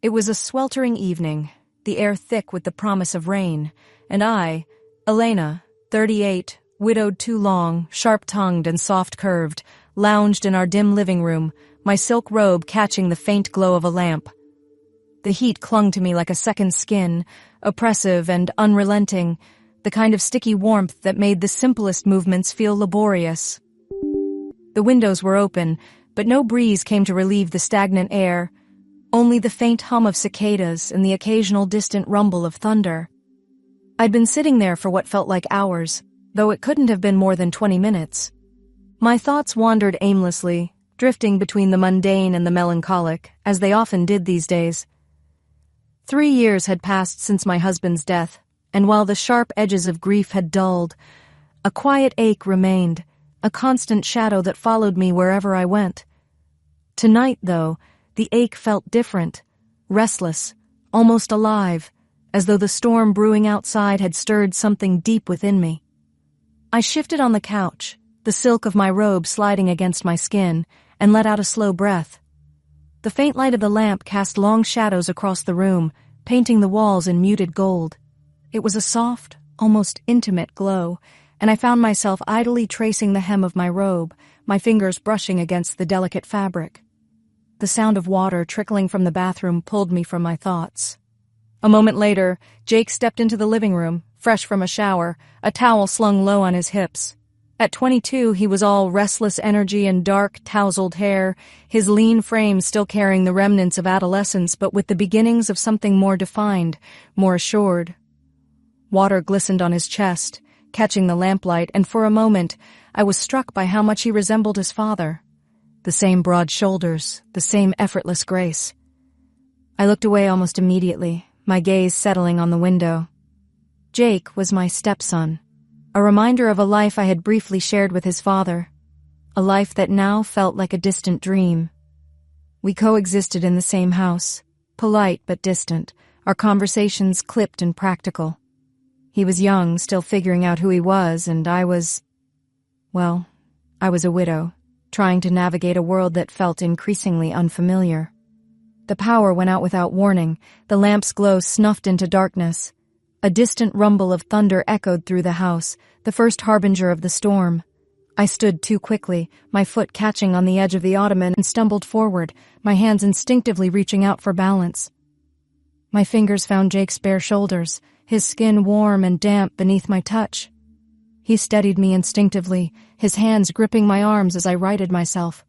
It was a sweltering evening, the air thick with the promise of rain, and I, Elena, 38, widowed too long, sharp-tongued and soft-curved, lounged in our dim living room, my silk robe catching the faint glow of a lamp. The heat clung to me like a second skin, oppressive and unrelenting, the kind of sticky warmth that made the simplest movements feel laborious. The windows were open, but no breeze came to relieve the stagnant air, only the faint hum of cicadas and the occasional distant rumble of thunder. I'd been sitting there for what felt like hours, though it couldn't have been more than 20 minutes. My thoughts wandered aimlessly, drifting between the mundane and the melancholic, as they often did these days. 3 years had passed since my husband's death, and while the sharp edges of grief had dulled, a quiet ache remained, a constant shadow that followed me wherever I went. Tonight, though, the ache felt different, restless, almost alive, as though the storm brewing outside had stirred something deep within me. I shifted on the couch, the silk of my robe sliding against my skin, and let out a slow breath. The faint light of the lamp cast long shadows across the room, painting the walls in muted gold. It was a soft, almost intimate glow, and I found myself idly tracing the hem of my robe, my fingers brushing against the delicate fabric. The sound of water trickling from the bathroom pulled me from my thoughts. A moment later, Jake stepped into the living room, fresh from a shower, a towel slung low on his hips. At 22, he was all restless energy and dark, tousled hair, his lean frame still carrying the remnants of adolescence but with the beginnings of something more defined, more assured. Water glistened on his chest, catching the lamplight, and for a moment, I was struck by how much he resembled his father. The same broad shoulders, the same effortless grace. I looked away almost immediately, my gaze settling on the window. Jake was my stepson, a reminder of a life I had briefly shared with his father, a life that now felt like a distant dream. We coexisted in the same house, polite but distant, our conversations clipped and practical. He was young, still figuring out who he was, and I was a widow, trying to navigate a world that felt increasingly unfamiliar. The power went out without warning, the lamp's glow snuffed into darkness. A distant rumble of thunder echoed through the house, the first harbinger of the storm. I stood too quickly, my foot catching on the edge of the ottoman, and stumbled forward, my hands instinctively reaching out for balance. My fingers found Jake's bare shoulders, his skin warm and damp beneath my touch. He steadied me instinctively, his hands gripping my arms as I righted myself.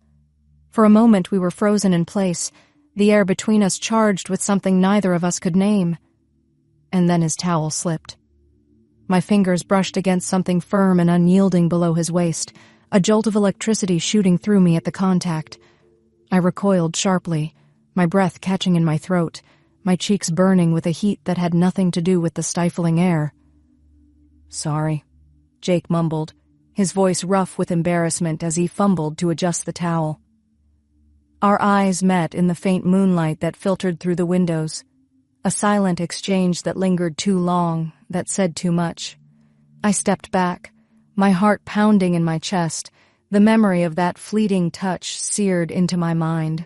For a moment we were frozen in place, the air between us charged with something neither of us could name. And then his towel slipped. My fingers brushed against something firm and unyielding below his waist, a jolt of electricity shooting through me at the contact. I recoiled sharply, my breath catching in my throat, my cheeks burning with a heat that had nothing to do with the stifling air. "Sorry," Jake mumbled, his voice rough with embarrassment as he fumbled to adjust the towel. Our eyes met in the faint moonlight that filtered through the windows, a silent exchange that lingered too long, that said too much. I stepped back, my heart pounding in my chest, the memory of that fleeting touch seared into my mind.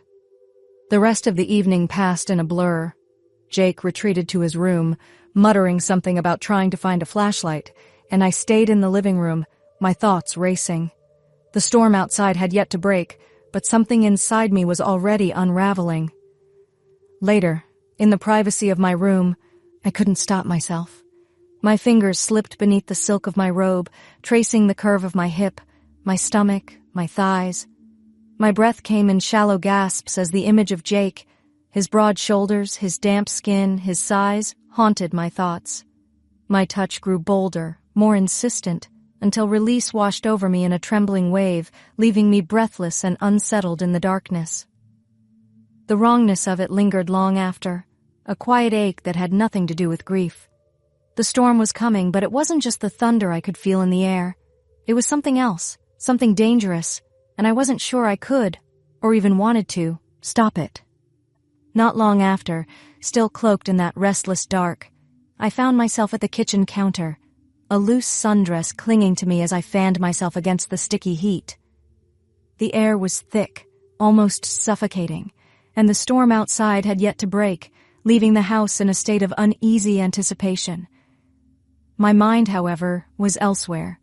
The rest of the evening passed in a blur. Jake retreated to his room, muttering something about trying to find a flashlight, and I stayed in the living room, my thoughts racing. The storm outside had yet to break, but something inside me was already unraveling. Later, in the privacy of my room, I couldn't stop myself. My fingers slipped beneath the silk of my robe, tracing the curve of my hip, my stomach, my thighs. My breath came in shallow gasps as the image of Jake, his broad shoulders, his damp skin, his size, haunted my thoughts. My touch grew bolder, more insistent, until release washed over me in a trembling wave, leaving me breathless and unsettled in the darkness. The wrongness of it lingered long after, a quiet ache that had nothing to do with grief. The storm was coming, but it wasn't just the thunder I could feel in the air. It was something else, something dangerous, and I wasn't sure I could, or even wanted to, stop it. Not long after, still cloaked in that restless dark, I found myself at the kitchen counter, a loose sundress clinging to me as I fanned myself against the sticky heat. The air was thick, almost suffocating, and the storm outside had yet to break, leaving the house in a state of uneasy anticipation. My mind, however, was elsewhere,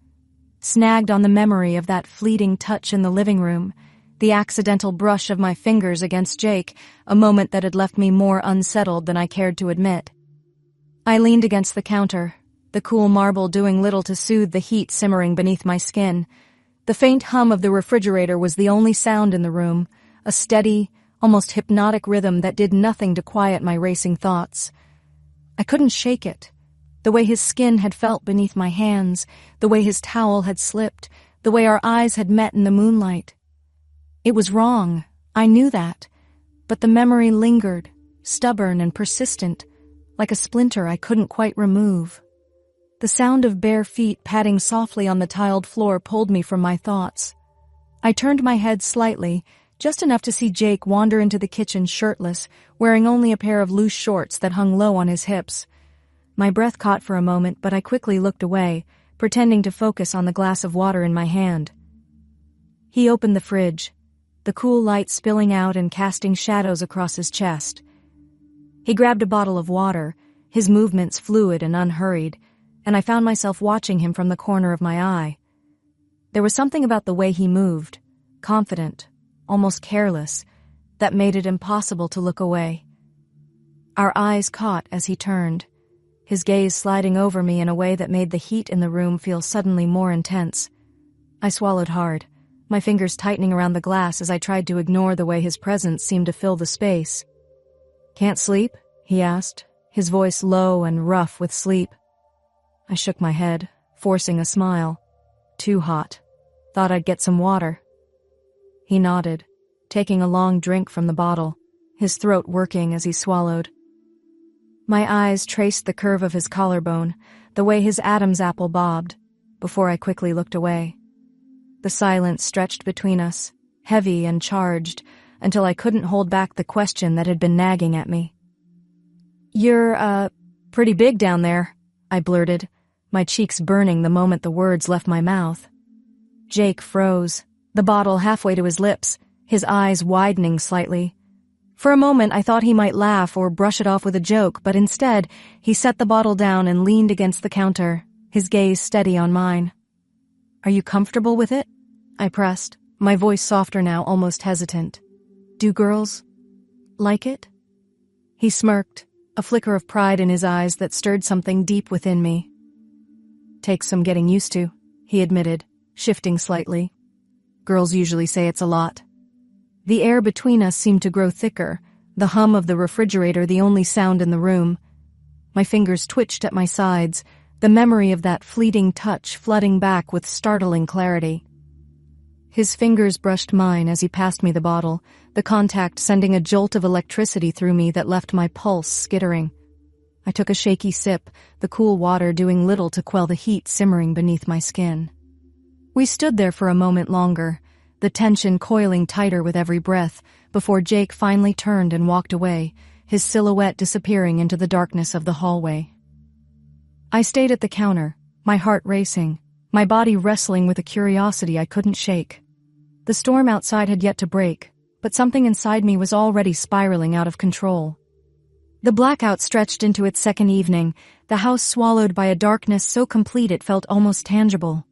snagged on the memory of that fleeting touch in the living room, the accidental brush of my fingers against Jake, a moment that had left me more unsettled than I cared to admit. I leaned against the counter, the cool marble doing little to soothe the heat simmering beneath my skin. The faint hum of the refrigerator was the only sound in the room, a steady, almost hypnotic rhythm that did nothing to quiet my racing thoughts. I couldn't shake it. The way his skin had felt beneath my hands, the way his towel had slipped, the way our eyes had met in the moonlight. It was wrong, I knew that, but the memory lingered, stubborn and persistent, like a splinter I couldn't quite remove. The sound of bare feet padding softly on the tiled floor pulled me from my thoughts. I turned my head slightly, just enough to see Jake wander into the kitchen shirtless, wearing only a pair of loose shorts that hung low on his hips. My breath caught for a moment, but I quickly looked away, pretending to focus on the glass of water in my hand. He opened the fridge, the cool light spilling out and casting shadows across his chest. He grabbed a bottle of water, his movements fluid and unhurried, and I found myself watching him from the corner of my eye. There was something about the way he moved, confident, almost careless, that made it impossible to look away. Our eyes caught as he turned, his gaze sliding over me in a way that made the heat in the room feel suddenly more intense. I swallowed hard, my fingers tightening around the glass as I tried to ignore the way his presence seemed to fill the space. "Can't sleep?" he asked, his voice low and rough with sleep. I shook my head, forcing a smile. "Too hot. Thought I'd get some water." He nodded, taking a long drink from the bottle, his throat working as he swallowed. My eyes traced the curve of his collarbone, the way his Adam's apple bobbed, before I quickly looked away. The silence stretched between us, heavy and charged, until I couldn't hold back the question that had been nagging at me. "You're, pretty big down there," I blurted, my cheeks burning the moment the words left my mouth. Jake froze, the bottle halfway to his lips, his eyes widening slightly. For a moment I thought he might laugh or brush it off with a joke, but instead he set the bottle down and leaned against the counter, his gaze steady on mine. "Are you comfortable with it?" I pressed, my voice softer now, almost hesitant. "Do girls like it?" He smirked, a flicker of pride in his eyes that stirred something deep within me. "Takes some getting used to," he admitted, shifting slightly. "Girls usually say it's a lot." The air between us seemed to grow thicker, the hum of the refrigerator the only sound in the room. My fingers twitched at my sides, the memory of that fleeting touch flooding back with startling clarity. His fingers brushed mine as he passed me the bottle, the contact sending a jolt of electricity through me that left my pulse skittering. I took a shaky sip, the cool water doing little to quell the heat simmering beneath my skin. We stood there for a moment longer, the tension coiling tighter with every breath, before Jake finally turned and walked away, his silhouette disappearing into the darkness of the hallway. I stayed at the counter, my heart racing, my body wrestling with a curiosity I couldn't shake. The storm outside had yet to break, but something inside me was already spiraling out of control. The blackout stretched into its second evening, the house swallowed by a darkness so complete it felt almost tangible.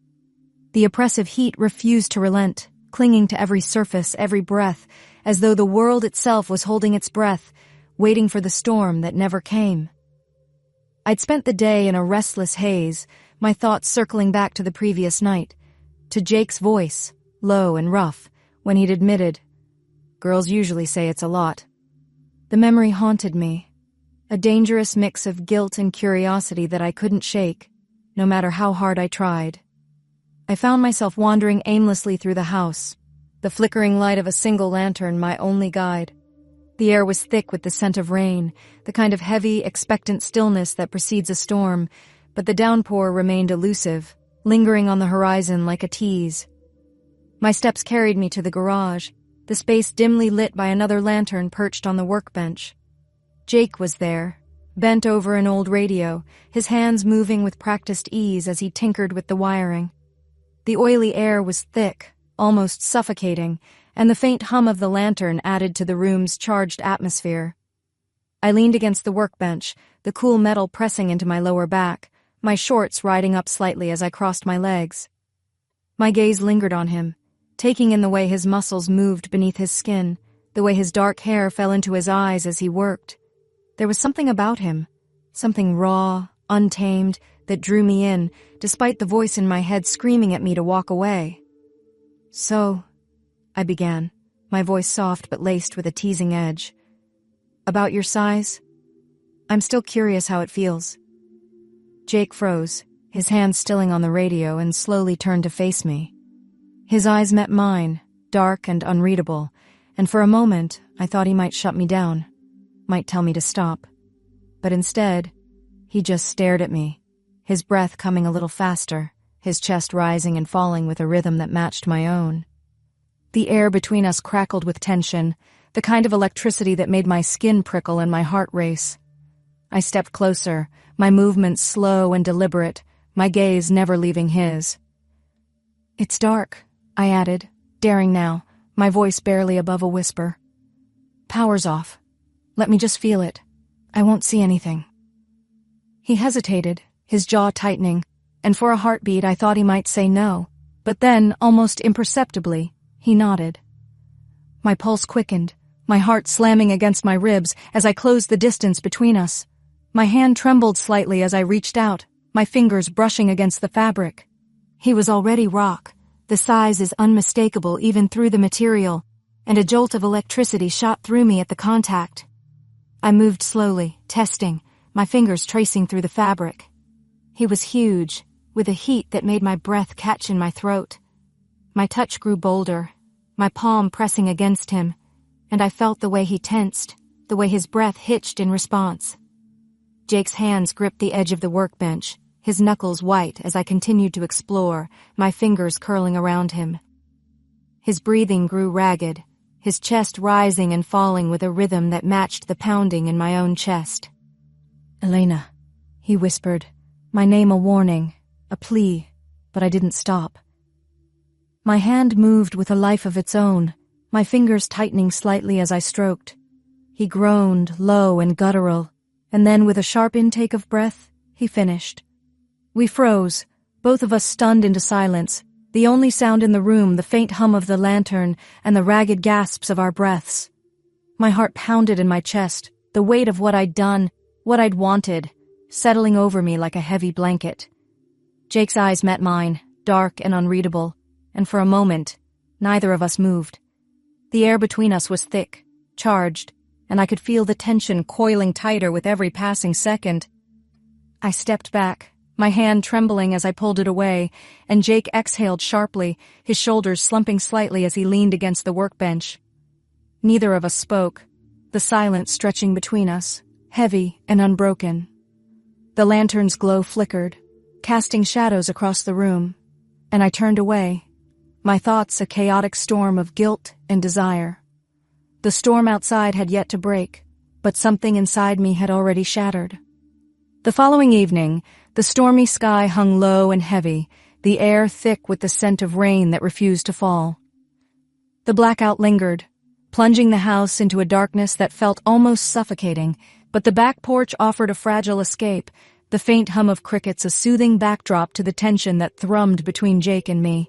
The oppressive heat refused to relent, clinging to every surface, every breath, as though the world itself was holding its breath, waiting for the storm that never came. I'd spent the day in a restless haze, my thoughts circling back to the previous night, to Jake's voice, low and rough, when he'd admitted, "Girls usually say it's a lot." The memory haunted me, a dangerous mix of guilt and curiosity that I couldn't shake, no matter how hard I tried. I found myself wandering aimlessly through the house, the flickering light of a single lantern my only guide. The air was thick with the scent of rain, the kind of heavy, expectant stillness that precedes a storm, but the downpour remained elusive, lingering on the horizon like a tease. My steps carried me to the garage, the space dimly lit by another lantern perched on the workbench. Jake was there, bent over an old radio, his hands moving with practiced ease as he tinkered with the wiring. The oily air was thick, almost suffocating, and the faint hum of the lantern added to the room's charged atmosphere. I leaned against the workbench, the cool metal pressing into my lower back, my shorts riding up slightly as I crossed my legs. My gaze lingered on him, taking in the way his muscles moved beneath his skin, the way his dark hair fell into his eyes as he worked. There was something about him, something raw, untamed, that drew me in, despite the voice in my head screaming at me to walk away. "So," I began, my voice soft but laced with a teasing edge. "About your size? I'm still curious how it feels." Jake froze, his hand stilling on the radio, and slowly turned to face me. His eyes met mine, dark and unreadable, and for a moment I thought he might shut me down, might tell me to stop. But instead, he just stared at me, his breath coming a little faster, his chest rising and falling with a rhythm that matched my own. The air between us crackled with tension, the kind of electricity that made my skin prickle and my heart race. I stepped closer, my movements slow and deliberate, my gaze never leaving his. "It's dark," I added, daring now, my voice barely above a whisper. "Power's off. Let me just feel it. I won't see anything." He hesitated, his jaw tightening, and for a heartbeat I thought he might say no, but then, almost imperceptibly, he nodded. My pulse quickened, my heart slamming against my ribs as I closed the distance between us. My hand trembled slightly as I reached out, my fingers brushing against the fabric. He was already rock. The size is unmistakable even through the material, and a jolt of electricity shot through me at the contact. I moved slowly, testing, my fingers tracing through the fabric. He was huge, with a heat that made my breath catch in my throat. My touch grew bolder, my palm pressing against him, and I felt the way he tensed, the way his breath hitched in response. Jake's hands gripped the edge of the workbench, his knuckles white as I continued to explore, my fingers curling around him. His breathing grew ragged, his chest rising and falling with a rhythm that matched the pounding in my own chest. "Elena," he whispered, my name a warning, a plea, but I didn't stop. My hand moved with a life of its own, my fingers tightening slightly as I stroked. He groaned, low and guttural, and then with a sharp intake of breath, he finished. We froze, both of us stunned into silence, the only sound in the room the faint hum of the lantern and the ragged gasps of our breaths. My heart pounded in my chest, the weight of what I'd done, what I'd wanted, settling over me like a heavy blanket. Jake's eyes met mine, dark and unreadable, and for a moment, neither of us moved. The air between us was thick, charged, and I could feel the tension coiling tighter with every passing second. I stepped back, my hand trembling as I pulled it away, and Jake exhaled sharply, his shoulders slumping slightly as he leaned against the workbench. Neither of us spoke, the silence stretching between us, heavy and unbroken. The lantern's glow flickered, casting shadows across the room, and I turned away, my thoughts a chaotic storm of guilt and desire. The storm outside had yet to break, but something inside me had already shattered. The following evening, the stormy sky hung low and heavy, the air thick with the scent of rain that refused to fall. The blackout lingered, plunging the house into a darkness that felt almost suffocating, but the back porch offered a fragile escape, the faint hum of crickets a soothing backdrop to the tension that thrummed between Jake and me.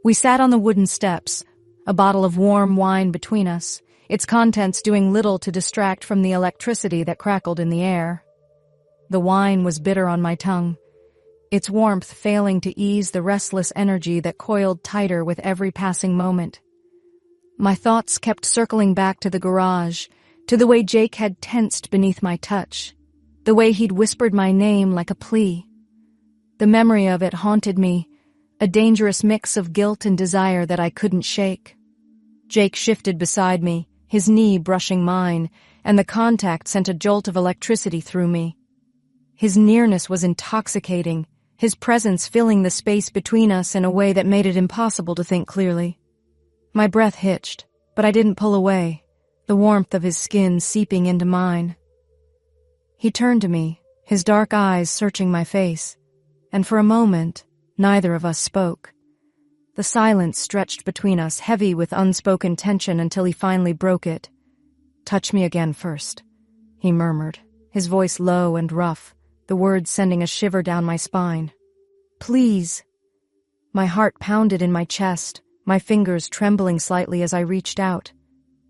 We sat on the wooden steps, a bottle of warm wine between us, its contents doing little to distract from the electricity that crackled in the air. The wine was bitter on my tongue, its warmth failing to ease the restless energy that coiled tighter with every passing moment. My thoughts kept circling back to the garage, to the way Jake had tensed beneath my touch, the way he'd whispered my name like a plea. The memory of it haunted me, a dangerous mix of guilt and desire that I couldn't shake. Jake shifted beside me, his knee brushing mine, and the contact sent a jolt of electricity through me. His nearness was intoxicating, his presence filling the space between us in a way that made it impossible to think clearly. My breath hitched, but I didn't pull away, the warmth of his skin seeping into mine. He turned to me, his dark eyes searching my face, and for a moment, neither of us spoke. The silence stretched between us, heavy with unspoken tension, until he finally broke it. "Touch me again first," he murmured, his voice low and rough, the words sending a shiver down my spine. "Please." My heart pounded in my chest, my fingers trembling slightly as I reached out.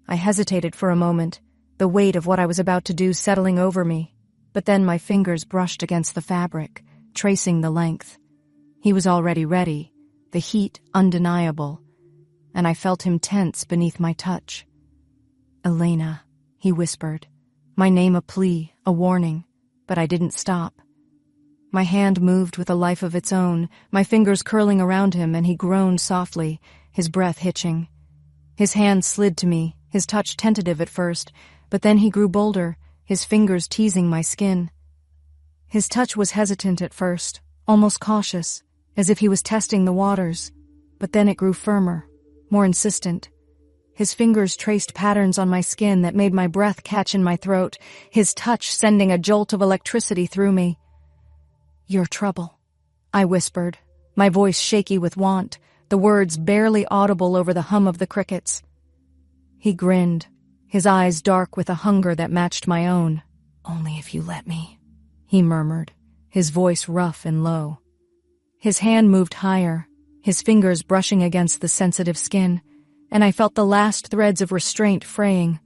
I hesitated for a moment, the weight of what I was about to do settling over me, but then my fingers brushed against the fabric, tracing the length. He was already ready, the heat undeniable, and I felt him tense beneath my touch. "Elena," he whispered, my name a plea, a warning, but I didn't stop. My hand moved with a life of its own, my fingers curling around him, and he groaned softly, his breath hitching. His hand slid to me, his touch tentative at first, but then he grew bolder, his fingers teasing my skin. His touch was hesitant at first, almost cautious, as if he was testing the waters, but then it grew firmer, more insistent. His fingers traced patterns on my skin that made my breath catch in my throat, his touch sending a jolt of electricity through me. "You're trouble," I whispered, my voice shaky with want, the words barely audible over the hum of the crickets. He grinned, his eyes dark with a hunger that matched my own. "Only if you let me," he murmured, his voice rough and low. His hand moved higher, his fingers brushing against the sensitive skin, and I felt the last threads of restraint fraying,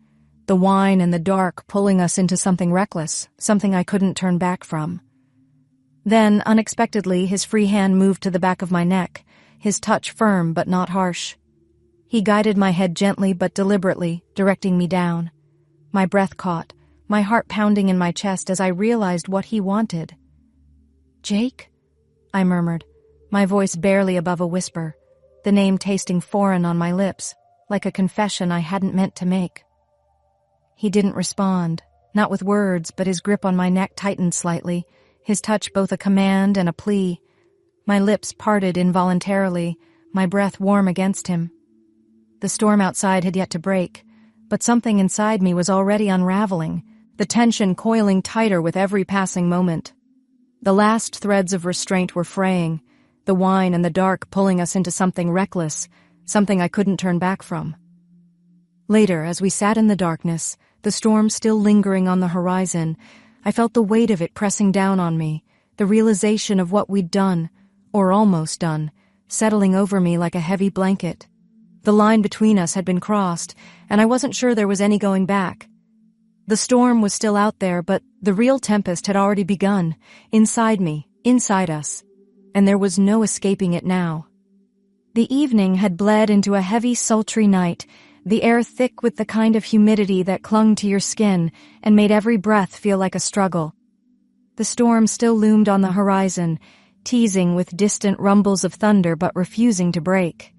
the wine and the dark pulling us into something reckless, something I couldn't turn back from. Then, unexpectedly, his free hand moved to the back of my neck, his touch firm but not harsh. He guided my head gently but deliberately, directing me down. My breath caught, my heart pounding in my chest as I realized what he wanted. "Jake?" I murmured, my voice barely above a whisper, the name tasting foreign on my lips, like a confession I hadn't meant to make. He didn't respond, not with words, but his grip on my neck tightened slightly, his touch both a command and a plea. My lips parted involuntarily, my breath warm against him. The storm outside had yet to break, but something inside me was already unraveling, the tension coiling tighter with every passing moment. The last threads of restraint were fraying, the wine and the dark pulling us into something reckless, something I couldn't turn back from. Later, as we sat in the darkness, the storm still lingering on the horizon, I felt the weight of it pressing down on me, the realization of what we'd done, or almost done, settling over me like a heavy blanket. The line between us had been crossed, and I wasn't sure there was any going back. The storm was still out there, but the real tempest had already begun, inside me, inside us, and there was no escaping it now. The evening had bled into a heavy, sultry night, the air thick with the kind of humidity that clung to your skin and made every breath feel like a struggle. The storm still loomed on the horizon, teasing with distant rumbles of thunder but refusing to break.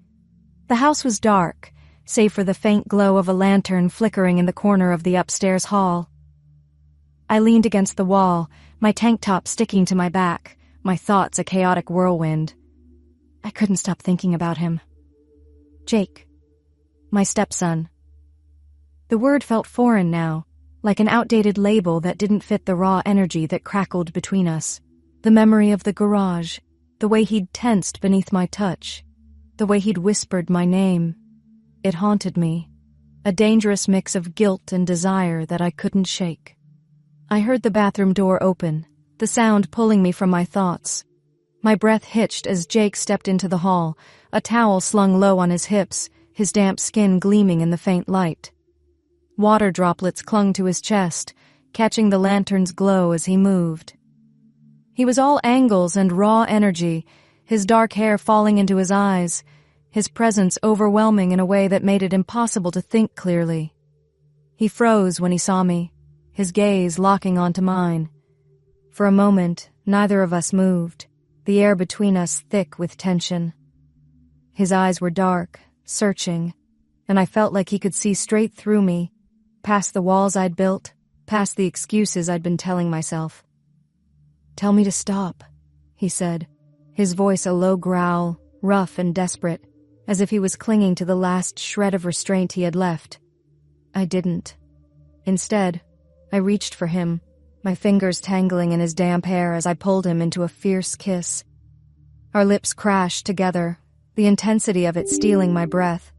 The house was dark, save for the faint glow of a lantern flickering in the corner of the upstairs hall. I leaned against the wall, my tank top sticking to my back, my thoughts a chaotic whirlwind. I couldn't stop thinking about him. Jake. My stepson. The word felt foreign now, like an outdated label that didn't fit the raw energy that crackled between us. The memory of the garage, the way he'd tensed beneath my touch, the way he'd whispered my name. It haunted me, a dangerous mix of guilt and desire that I couldn't shake. I heard the bathroom door open, the sound pulling me from my thoughts. My breath hitched as Jake stepped into the hall, a towel slung low on his hips, his damp skin gleaming in the faint light. Water droplets clung to his chest, catching the lantern's glow as he moved. He was all angles and raw energy, his dark hair falling into his eyes, his presence overwhelming in a way that made it impossible to think clearly. He froze when he saw me, his gaze locking onto mine. For a moment, neither of us moved, the air between us thick with tension. His eyes were dark, searching, and I felt like he could see straight through me, past the walls I'd built, past the excuses I'd been telling myself. "Tell me to stop," he said, his voice a low growl, rough and desperate, as if he was clinging to the last shred of restraint he had left. I didn't. Instead, I reached for him, my fingers tangling in his damp hair as I pulled him into a fierce kiss. Our lips crashed together, the intensity of it stealing my breath.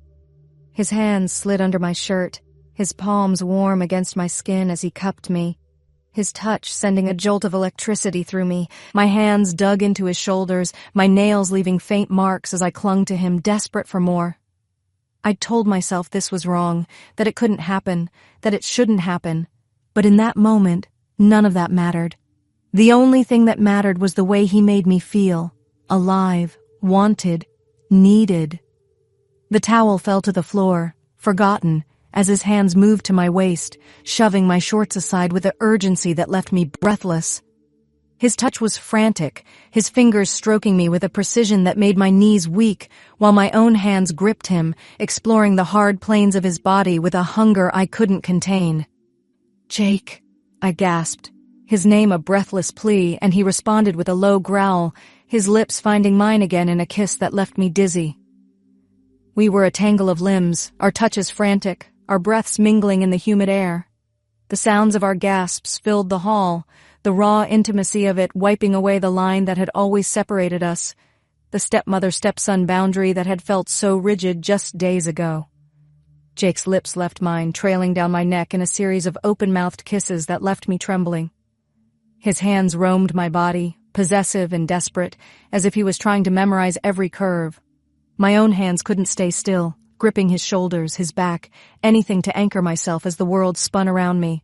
His hands slid under my shirt, his palms warm against my skin as he cupped me, his touch sending a jolt of electricity through me, my hands dug into his shoulders, my nails leaving faint marks as I clung to him, desperate for more. I'd told myself this was wrong, that it couldn't happen, that it shouldn't happen, but in that moment, none of that mattered. The only thing that mattered was the way he made me feel, alive, wanted, needed. The towel fell to the floor, forgotten, as his hands moved to my waist, shoving my shorts aside with an urgency that left me breathless. His touch was frantic, his fingers stroking me with a precision that made my knees weak, while my own hands gripped him, exploring the hard planes of his body with a hunger I couldn't contain. "Jake," I gasped, his name a breathless plea, and he responded with a low growl, his lips finding mine again in a kiss that left me dizzy. We were a tangle of limbs, our touches frantic, our breaths mingling in the humid air. The sounds of our gasps filled the hall, the raw intimacy of it wiping away the line that had always separated us, the stepmother-stepson boundary that had felt so rigid just days ago. Jake's lips left mine, trailing down my neck in a series of open-mouthed kisses that left me trembling. His hands roamed my body, possessive and desperate, as if he was trying to memorize every curve. My own hands couldn't stay still, gripping his shoulders, his back, anything to anchor myself as the world spun around me.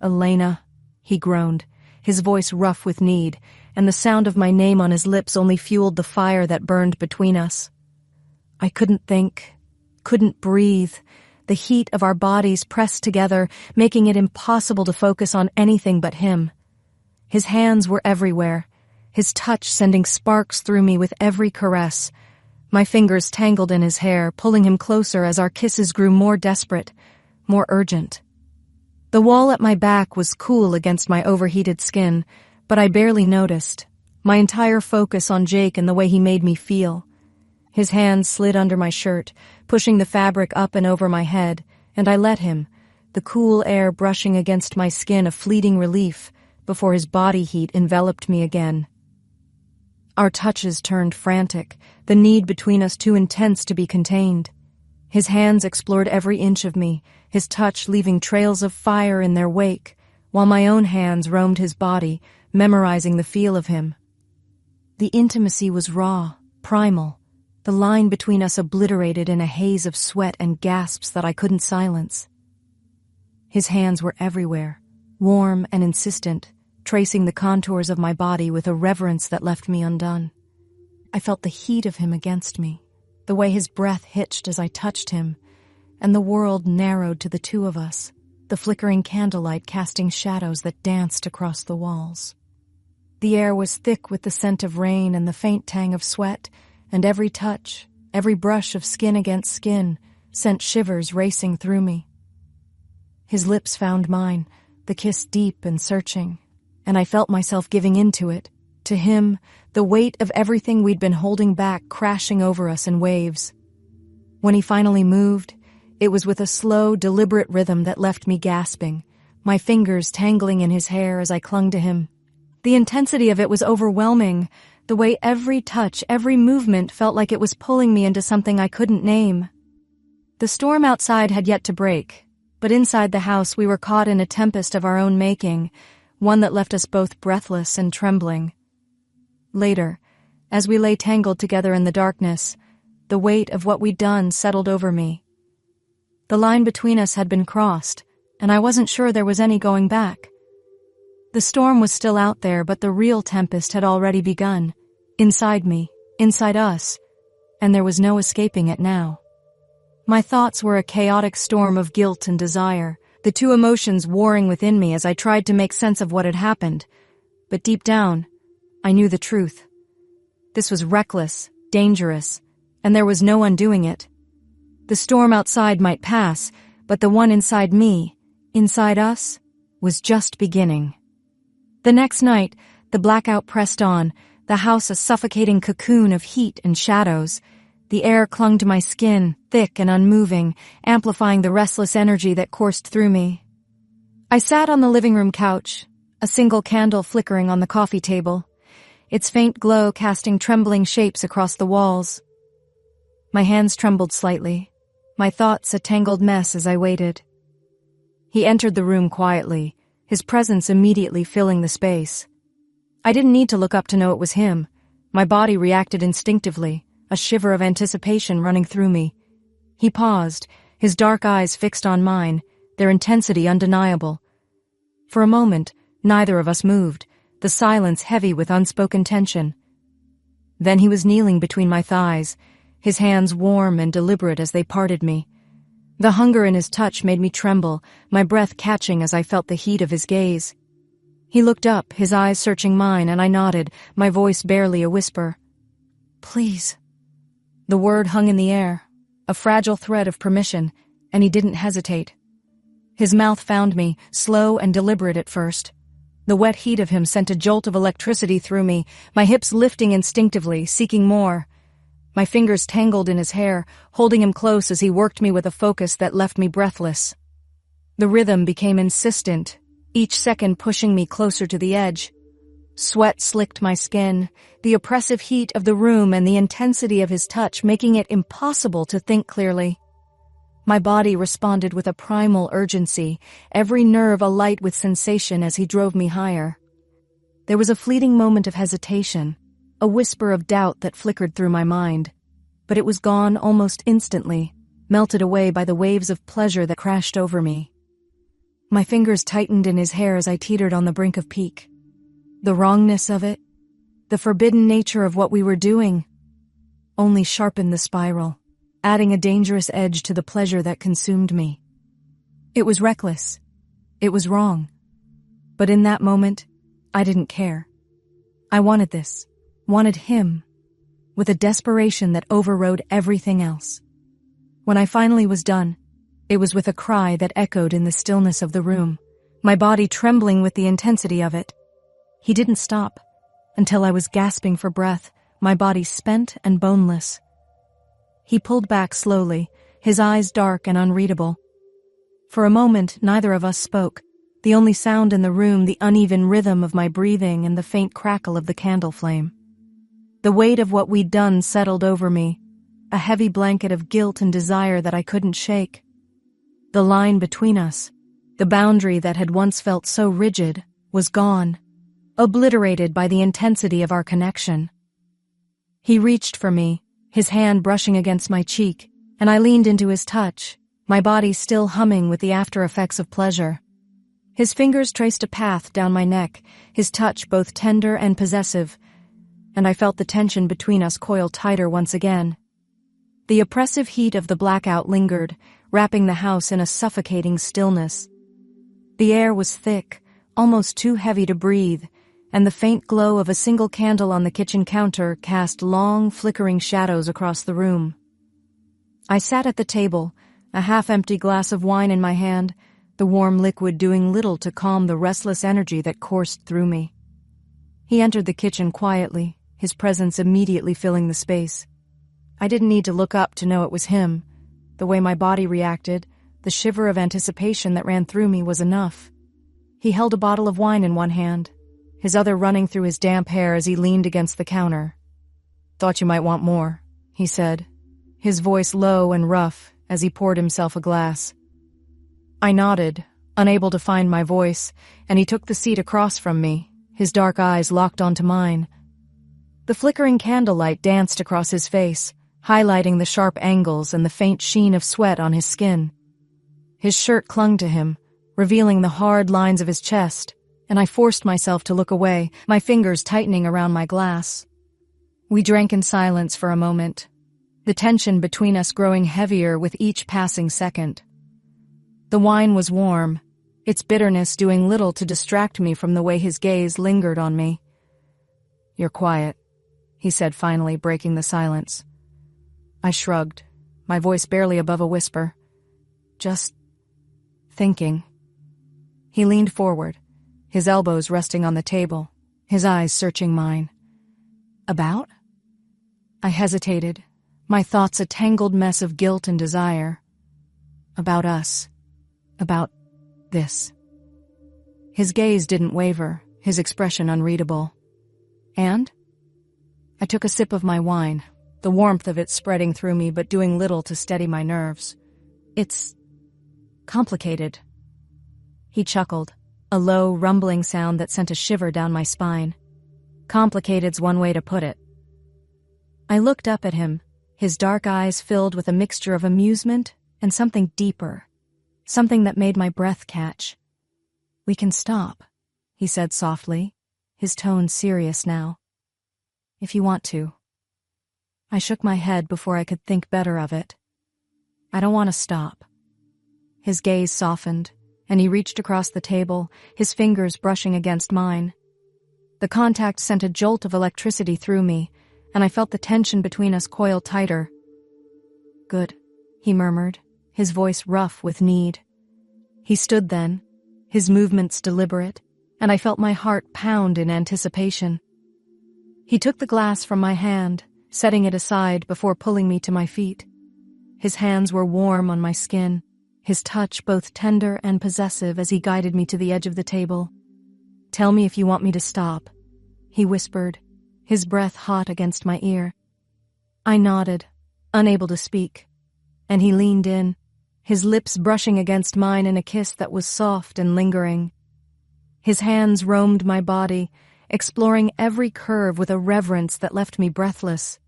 "Elena," he groaned, his voice rough with need, and the sound of my name on his lips only fueled the fire that burned between us. I couldn't think, couldn't breathe, the heat of our bodies pressed together, making it impossible to focus on anything but him. His hands were everywhere, his touch sending sparks through me with every caress. My fingers tangled in his hair, pulling him closer as our kisses grew more desperate, more urgent. The wall at my back was cool against my overheated skin, but I barely noticed, my entire focus on Jake and the way he made me feel. His hands slid under my shirt, pushing the fabric up and over my head, and I let him, the cool air brushing against my skin a fleeting relief, before his body heat enveloped me again. Our touches turned frantic, the need between us too intense to be contained. His hands explored every inch of me, his touch leaving trails of fire in their wake, while my own hands roamed his body, memorizing the feel of him. The intimacy was raw, primal, the line between us obliterated in a haze of sweat and gasps that I couldn't silence. His hands were everywhere, warm and insistent, tracing the contours of my body with a reverence that left me undone. I felt the heat of him against me, the way his breath hitched as I touched him, and the world narrowed to the two of us, the flickering candlelight casting shadows that danced across the walls. The air was thick with the scent of rain and the faint tang of sweat, and every touch, every brush of skin against skin, sent shivers racing through me. His lips found mine, the kiss deep and searching, and I felt myself giving into it. To him, the weight of everything we'd been holding back crashing over us in waves. When he finally moved, it was with a slow, deliberate rhythm that left me gasping, my fingers tangling in his hair as I clung to him. The intensity of it was overwhelming, the way every touch, every movement felt like it was pulling me into something I couldn't name. The storm outside had yet to break, but inside the house we were caught in a tempest of our own making, one that left us both breathless and trembling. Later, as we lay tangled together in the darkness, the weight of what we'd done settled over me. The line between us had been crossed, and I wasn't sure there was any going back. The storm was still out there, but the real tempest had already begun, inside me, inside us, and there was no escaping it now. My thoughts were a chaotic storm of guilt and desire, the two emotions warring within me as I tried to make sense of what had happened. But deep down, I knew the truth. This was reckless, dangerous, and there was no undoing it. The storm outside might pass, but the one inside me, inside us, was just beginning. The next night, the blackout pressed on, the house a suffocating cocoon of heat and shadows. The air clung to my skin, thick and unmoving, amplifying the restless energy that coursed through me. I sat on the living room couch, a single candle flickering on the coffee table. its faint glow casting trembling shapes across the walls. My hands trembled slightly, my thoughts a tangled mess as I waited. He entered the room quietly, his presence immediately filling the space. I didn't need to look up to know it was him. My body reacted instinctively, a shiver of anticipation running through me. He paused, his dark eyes fixed on mine, their intensity undeniable. For a moment, neither of us moved, the silence heavy with unspoken tension. Then he was kneeling between my thighs, his hands warm and deliberate as they parted me. The hunger in his touch made me tremble, my breath catching as I felt the heat of his gaze. He looked up, his eyes searching mine, and I nodded, my voice barely a whisper. "Please." The word hung in the air, a fragile thread of permission, and he didn't hesitate. His mouth found me, slow and deliberate at first. The wet heat of him sent a jolt of electricity through me, my hips lifting instinctively, seeking more. My fingers tangled in his hair, holding him close as he worked me with a focus that left me breathless. The rhythm became insistent, each second pushing me closer to the edge. Sweat slicked my skin, the oppressive heat of the room and the intensity of his touch making it impossible to think clearly. My body responded with a primal urgency, every nerve alight with sensation as he drove me higher. There was a fleeting moment of hesitation, a whisper of doubt that flickered through my mind, but it was gone almost instantly, melted away by the waves of pleasure that crashed over me. My fingers tightened in his hair as I teetered on the brink of peak. The wrongness of it, the forbidden nature of what we were doing, only sharpened the spiral, adding a dangerous edge to the pleasure that consumed me. It was reckless. It was wrong. But in that moment, I didn't care. I wanted this, wanted him, with a desperation that overrode everything else. When I finally was done, it was with a cry that echoed in the stillness of the room, my body trembling with the intensity of it. He didn't stop, until I was gasping for breath, my body spent and boneless. He pulled back slowly, his eyes dark and unreadable. For a moment, neither of us spoke, the only sound in the room the uneven rhythm of my breathing and the faint crackle of the candle flame. The weight of what we'd done settled over me, a heavy blanket of guilt and desire that I couldn't shake. The line between us, the boundary that had once felt so rigid, was gone, obliterated by the intensity of our connection. He reached for me, his hand brushing against my cheek, and I leaned into his touch, my body still humming with the after-effects of pleasure. His fingers traced a path down my neck, his touch both tender and possessive, and I felt the tension between us coil tighter once again. The oppressive heat of the blackout lingered, wrapping the house in a suffocating stillness. The air was thick, almost too heavy to breathe, and the faint glow of a single candle on the kitchen counter cast long, flickering shadows across the room. I sat at the table, a half-empty glass of wine in my hand, the warm liquid doing little to calm the restless energy that coursed through me. He entered the kitchen quietly, his presence immediately filling the space. I didn't need to look up to know it was him. The way my body reacted, the shiver of anticipation that ran through me was enough. He held a bottle of wine in one hand, his other running through his damp hair as he leaned against the counter. "Thought you might want more," he said, his voice low and rough as he poured himself a glass. I nodded, unable to find my voice, and he took the seat across from me, his dark eyes locked onto mine. The flickering candlelight danced across his face, highlighting the sharp angles and the faint sheen of sweat on his skin. His shirt clung to him, revealing the hard lines of his chest, and I forced myself to look away, my fingers tightening around my glass. We drank in silence for a moment, the tension between us growing heavier with each passing second. The wine was warm, its bitterness doing little to distract me from the way his gaze lingered on me. "You're quiet," he said finally, breaking the silence. I shrugged, my voice barely above a whisper. "Just thinking." He leaned forward, his elbows resting on the table, his eyes searching mine. "About?" I hesitated, my thoughts a tangled mess of guilt and desire. "About us. About this." His gaze didn't waver, his expression unreadable. "And?" I took a sip of my wine, the warmth of it spreading through me but doing little to steady my nerves. It's complicated. He chuckled, a low, rumbling sound that sent a shiver down my spine. Complicated's one way to put it. I looked up at him, his dark eyes filled with a mixture of amusement and something deeper, something that made my breath catch. "We can stop," he said softly, his tone serious now. "If you want to." I shook my head before I could think better of it. "I don't want to stop." His gaze softened, and he reached across the table, his fingers brushing against mine. The contact sent a jolt of electricity through me, and I felt the tension between us coil tighter. "Good," he murmured, his voice rough with need. He stood then, his movements deliberate, and I felt my heart pound in anticipation. He took the glass from my hand, setting it aside before pulling me to my feet. His hands were warm on my skin, his touch both tender and possessive as he guided me to the edge of the table. "Tell me if you want me to stop," he whispered, his breath hot against my ear. I nodded, unable to speak, and he leaned in, his lips brushing against mine in a kiss that was soft and lingering. His hands roamed my body, exploring every curve with a reverence that left me breathless.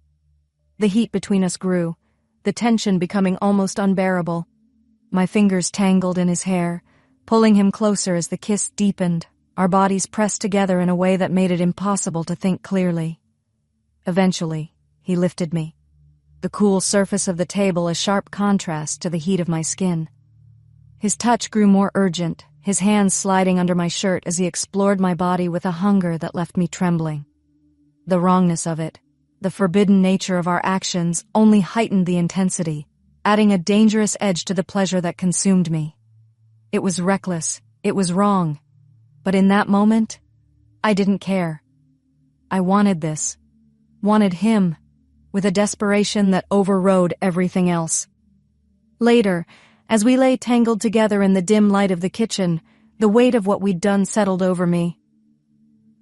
The heat between us grew, the tension becoming almost unbearable. My fingers tangled in his hair, pulling him closer as the kiss deepened, our bodies pressed together in a way that made it impossible to think clearly. Eventually, he lifted me, the cool surface of the table a sharp contrast to the heat of my skin. His touch grew more urgent, his hands sliding under my shirt as he explored my body with a hunger that left me trembling. The wrongness of it, the forbidden nature of our actions, only heightened the intensity, adding a dangerous edge to the pleasure that consumed me. It was reckless, it was wrong, but in that moment, I didn't care. I wanted this, wanted him, with a desperation that overrode everything else. Later, as we lay tangled together in the dim light of the kitchen, the weight of what we'd done settled over me.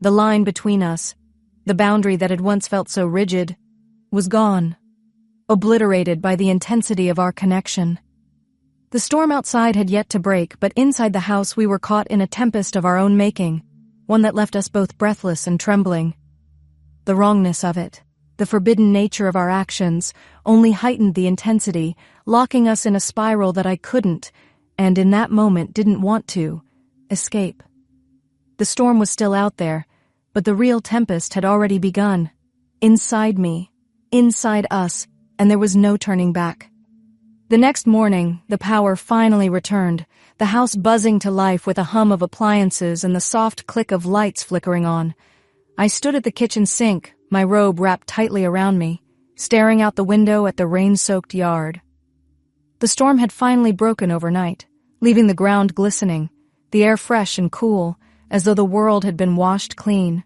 The line between us, the boundary that had once felt so rigid, was gone, obliterated by the intensity of our connection. The storm outside had yet to break, but inside the house we were caught in a tempest of our own making, one that left us both breathless and trembling. The wrongness of it, the forbidden nature of our actions, only heightened the intensity, locking us in a spiral that I couldn't, and in that moment didn't want to, escape. The storm was still out there, but the real tempest had already begun. Inside me, inside us, and there was no turning back. The next morning, the power finally returned, the house buzzing to life with a hum of appliances and the soft click of lights flickering on. I stood at the kitchen sink, my robe wrapped tightly around me, staring out the window at the rain-soaked yard. The storm had finally broken overnight, leaving the ground glistening, the air fresh and cool, as though the world had been washed clean.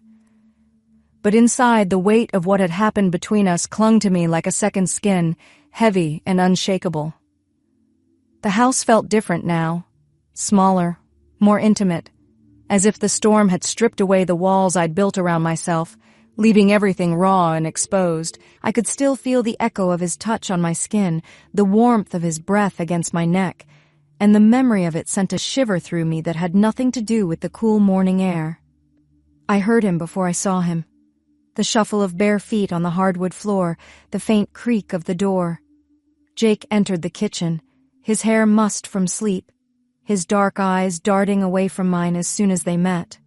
But inside, the weight of what had happened between us clung to me like a second skin, heavy and unshakable. The house felt different now, smaller, more intimate, as if the storm had stripped away the walls I'd built around myself, leaving everything raw and exposed. I could still feel the echo of his touch on my skin, the warmth of his breath against my neck, and the memory of it sent a shiver through me that had nothing to do with the cool morning air. I heard him before I saw him. The shuffle of bare feet on the hardwood floor, the faint creak of the door. Jake entered the kitchen, his hair mussed from sleep, his dark eyes darting away from mine as soon as they met.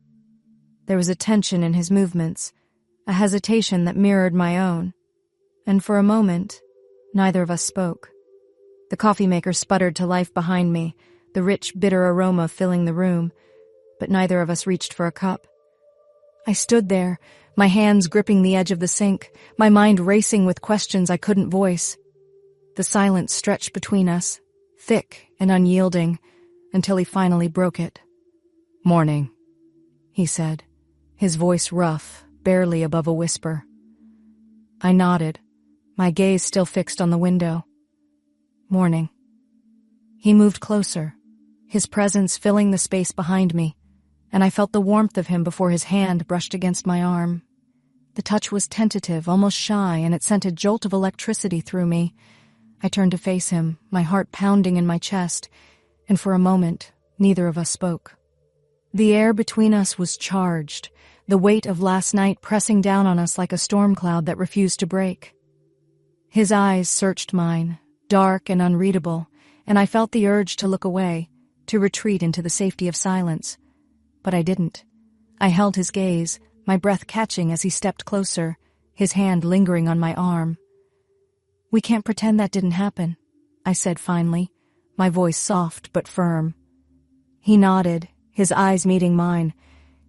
There was a tension in his movements, a hesitation that mirrored my own, and for a moment, neither of us spoke. The coffee maker sputtered to life behind me, the rich, bitter aroma filling the room, but neither of us reached for a cup. I stood there, my hands gripping the edge of the sink, my mind racing with questions I couldn't voice. The silence stretched between us, thick and unyielding, until he finally broke it. "Morning," he said, his voice rough, barely above a whisper. I nodded, my gaze still fixed on the window. "Morning." He moved closer, his presence filling the space behind me, and I felt the warmth of him before his hand brushed against my arm. The touch was tentative, almost shy, and it sent a jolt of electricity through me. I turned to face him, my heart pounding in my chest, and for a moment, neither of us spoke. The air between us was charged, the weight of last night pressing down on us like a storm cloud that refused to break. His eyes searched mine, dark and unreadable, and I felt the urge to look away, to retreat into the safety of silence. But I didn't. I held his gaze, my breath catching as he stepped closer, his hand lingering on my arm. "We can't pretend that didn't happen," I said finally, my voice soft but firm. He nodded, his eyes meeting mine,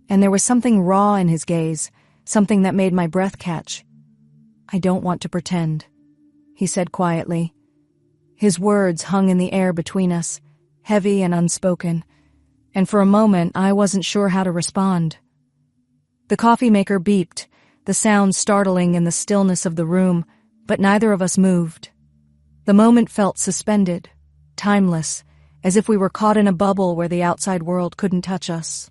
and there was something raw in his gaze, something that made my breath catch. "I don't want to pretend," he said quietly. His words hung in the air between us, heavy and unspoken, and for a moment I wasn't sure how to respond. The coffee maker beeped, the sound startling in the stillness of the room, but neither of us moved. The moment felt suspended, timeless, as if we were caught in a bubble where the outside world couldn't touch us.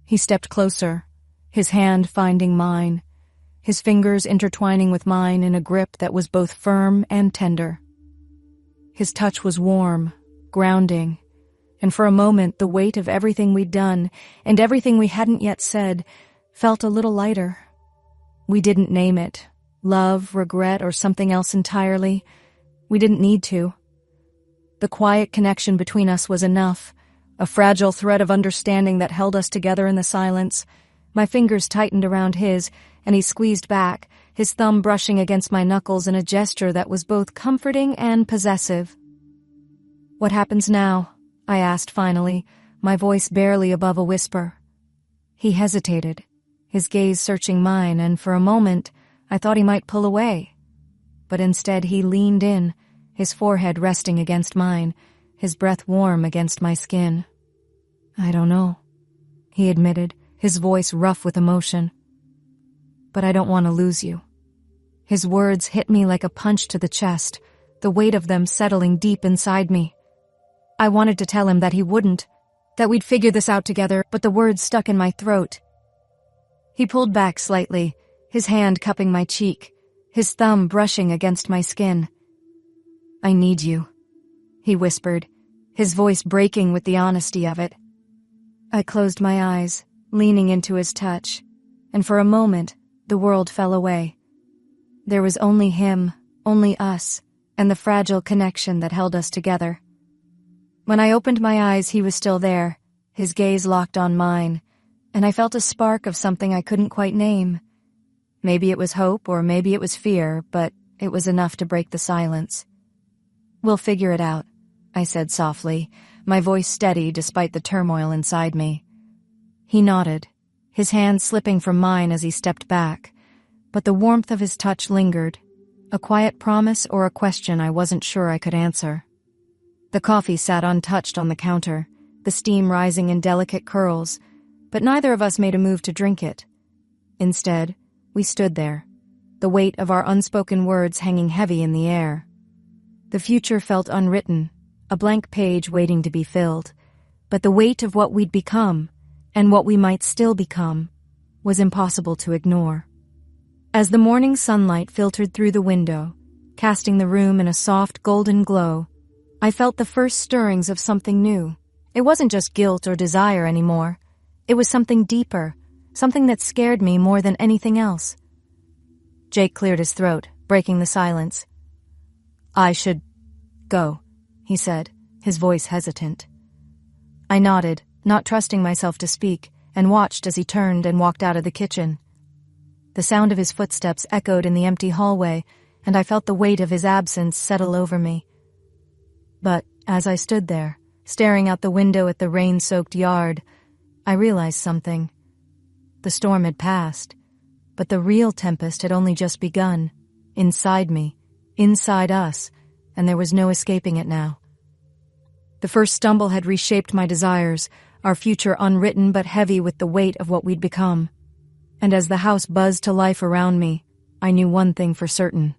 He stepped closer, his hand finding mine, his fingers intertwining with mine in a grip that was both firm and tender. His touch was warm, grounding, and for a moment the weight of everything we'd done and everything we hadn't yet said felt a little lighter. We didn't name it, love, regret, or something else entirely. We didn't need to. The quiet connection between us was enough, a fragile thread of understanding that held us together in the silence. My fingers tightened around his, and he squeezed back, his thumb brushing against my knuckles in a gesture that was both comforting and possessive. "What happens now?" I asked finally, my voice barely above a whisper. He hesitated, his gaze searching mine, and for a moment I thought he might pull away. But instead he leaned in, his forehead resting against mine, his breath warm against my skin. "I don't know," he admitted, his voice rough with emotion. "But I don't want to lose you." His words hit me like a punch to the chest, the weight of them settling deep inside me. I wanted to tell him that he wouldn't, that we'd figure this out together, but the words stuck in my throat. He pulled back slightly, his hand cupping my cheek, his thumb brushing against my skin. "I need you," he whispered, his voice breaking with the honesty of it. I closed my eyes, leaning into his touch, and for a moment, the world fell away. There was only him, only us, and the fragile connection that held us together. When I opened my eyes, he was still there, his gaze locked on mine, and I felt a spark of something I couldn't quite name. Maybe it was hope, or maybe it was fear, but it was enough to break the silence. "We'll figure it out," I said softly, my voice steady despite the turmoil inside me. He nodded, his hand slipping from mine as he stepped back, but the warmth of his touch lingered, a quiet promise or a question I wasn't sure I could answer. The coffee sat untouched on the counter, the steam rising in delicate curls, but neither of us made a move to drink it. Instead, we stood there, the weight of our unspoken words hanging heavy in the air. The future felt unwritten, a blank page waiting to be filled, but the weight of what we'd become, and what we might still become, was impossible to ignore. As the morning sunlight filtered through the window, casting the room in a soft golden glow, I felt the first stirrings of something new. It wasn't just guilt or desire anymore. It was something deeper, something that scared me more than anything else. Jake cleared his throat, breaking the silence. "I should go," he said, his voice hesitant. I nodded, not trusting myself to speak, and watched as he turned and walked out of the kitchen. The sound of his footsteps echoed in the empty hallway, and I felt the weight of his absence settle over me. But as I stood there, staring out the window at the rain-soaked yard, I realized something. The storm had passed, but the real tempest had only just begun, inside me, inside us, and there was no escaping it now. The first stumble had reshaped my desires, our future unwritten but heavy with the weight of what we'd become. And as the house buzzed to life around me, I knew one thing for certain.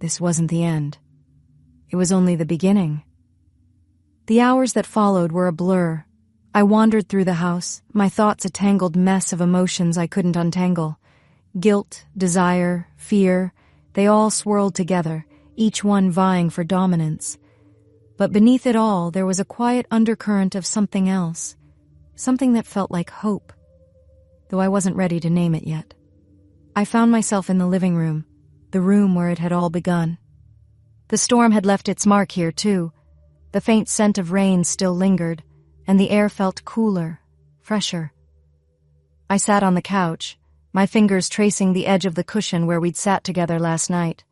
This wasn't the end. It was only the beginning. The hours that followed were a blur. I wandered through the house, my thoughts a tangled mess of emotions I couldn't untangle. Guilt, desire, fear, they all swirled together, each one vying for dominance. But beneath it all, there was a quiet undercurrent of something else, something that felt like hope, though I wasn't ready to name it yet. I found myself in the living room, the room where it had all begun. The storm had left its mark here, too. The faint scent of rain still lingered, and the air felt cooler, fresher. I sat on the couch, my fingers tracing the edge of the cushion where we'd sat together last night,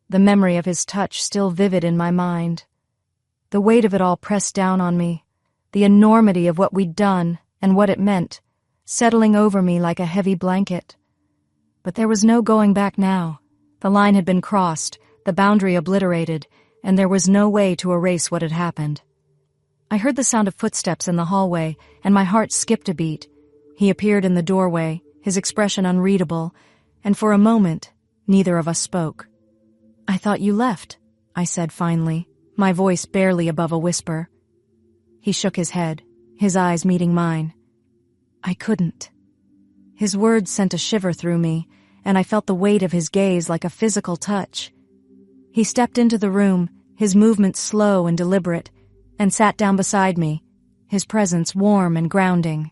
the memory of his touch still vivid in my mind. The weight of it all pressed down on me, the enormity of what we'd done and what it meant, settling over me like a heavy blanket. But there was no going back now. The line had been crossed, the boundary obliterated, and there was no way to erase what had happened. I heard the sound of footsteps in the hallway, and my heart skipped a beat. He appeared in the doorway, his expression unreadable, and for a moment, neither of us spoke. "I thought you left," I said finally, my voice barely above a whisper. He shook his head, his eyes meeting mine. "I couldn't." His words sent a shiver through me, and I felt the weight of his gaze like a physical touch. He stepped into the room, his movements slow and deliberate, and sat down beside me, his presence warm and grounding.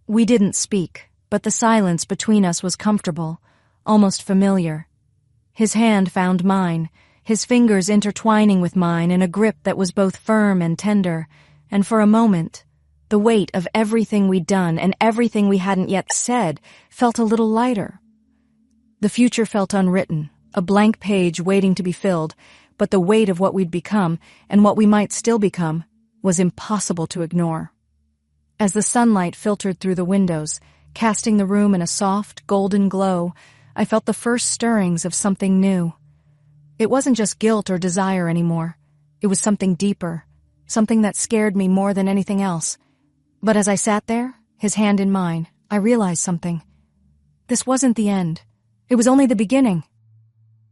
We didn't speak, but the silence between us was comfortable, almost familiar. His hand found mine, his fingers intertwining with mine in a grip that was both firm and tender, and for a moment, the weight of everything we'd done and everything we hadn't yet said felt a little lighter. The future felt unwritten, a blank page waiting to be filled, but the weight of what we'd become, and what we might still become, was impossible to ignore. As the sunlight filtered through the windows, casting the room in a soft, golden glow, I felt the first stirrings of something new. It wasn't just guilt or desire anymore. It was something deeper, something that scared me more than anything else. But as I sat there, his hand in mine, I realized something. This wasn't the end. It was only the beginning.